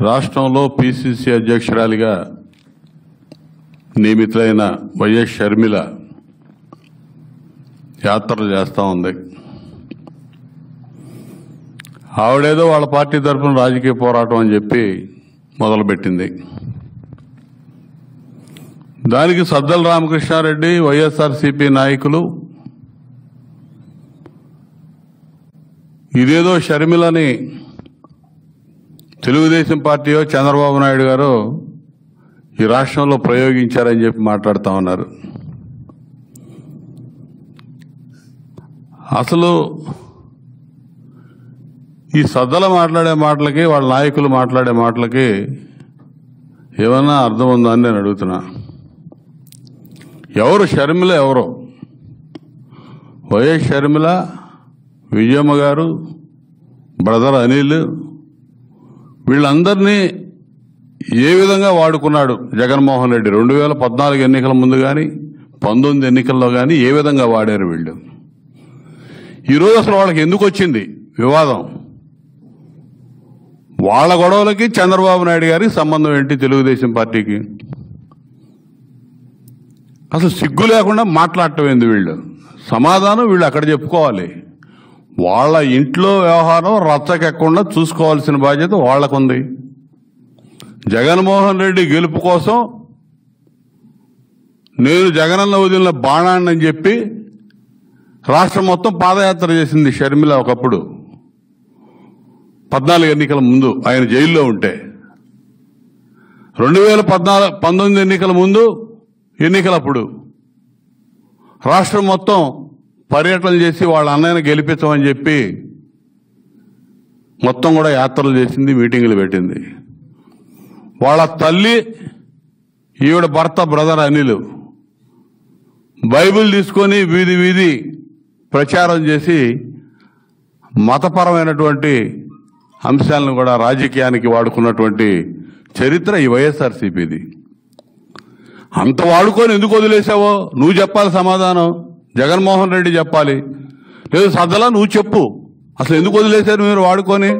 రాష్ట్రంలో పిసిసి అధ్యక్షురాలిగా నియమితులైన వైఎస్ షర్మిల యాత్రలు చేస్తూ ఉంది. ఆవిడేదో వాళ్ళ పార్టీ తరఫున రాజకీయ పోరాటం అని చెప్పి మొదలుపెట్టింది. దానికి సజ్జల రామకృష్ణారెడ్డి వైఎస్ఆర్సీపీ నాయకులు ఇదేదో షర్మిలని తెలుగుదేశం పార్టీయో చంద్రబాబు నాయుడు గారు ఈ రాష్ట్రంలో ప్రయోగించారని చెప్పి మాట్లాడుతూ ఉన్నారు. అసలు ఈ సజ్జల మాట్లాడే మాటలకి వాళ్ళ నాయకులు మాట్లాడే మాటలకి ఏమన్నా అర్థం ఉందా అని నేను అడుగుతున్నా. ఎవరు షర్మిల? ఎవరో వైఎస్ షర్మిల, విజయమ్మ గారు, బ్రదర్ అనిల్, వీళ్ళందరినీ ఏ విధంగా వాడుకున్నాడు జగన్మోహన్ రెడ్డి 2014 ఎన్నికల ముందు కానీ 19 ఎన్నికల్లో కానీ ఏ విధంగా వాడారు వీళ్ళు? ఈరోజు అసలు వాళ్ళకి ఎందుకు వచ్చింది వివాదం? వాళ్ళ గొడవలకి చంద్రబాబు నాయుడు గారికి సంబంధం ఏంటి? తెలుగుదేశం పార్టీకి అసలు సిగ్గు లేకుండా మాట్లాడటం ఏంది వీళ్ళు? సమాధానం వీళ్ళు అక్కడ చెప్పుకోవాలి. వాళ్ళ ఇంట్లో వ్యవహారం రచ్చకెక్కకుండా చూసుకోవాల్సిన బాధ్యత వాళ్లకుంది. జగన్మోహన్ రెడ్డి గెలుపు కోసం నేను జగనన్న వదిలిన బాణాన్ని అని చెప్పి రాష్ట్రం మొత్తం పాదయాత్ర చేసింది షర్మిల. ఒకప్పుడు 14 ఎన్నికల ముందు ఆయన జైల్లో ఉంటే, 2019 ఎన్నికల ముందు ఎన్నికలప్పుడు రాష్ట్రం మొత్తం పర్యటనలు చేసి వాళ్ళ అన్నయ్యను గెలిపించమని చెప్పి మొత్తం కూడా యాత్రలు చేసింది, మీటింగులు పెట్టింది. వాళ్ళ తల్లి, ఈవిడ భర్త బ్రదర్ అనిల్ బైబిల్ తీసుకొని వీధి వీధి ప్రచారం చేసి మతపరమైనటువంటి అంశాలను కూడా రాజకీయానికి వాడుకున్నటువంటి చరిత్ర ఈ వైఎస్ఆర్సీపీది. అంత వాడుకొని ఎందుకు వదిలేసావో నువ్వు చెప్పాలి సమాధానం. జగన్మోహన్ రెడ్డి చెప్పాలి. లేదు సజ్జల నువ్వు చెప్పు, అసలు ఎందుకు వదిలేశారు మీరు వాడుకొని?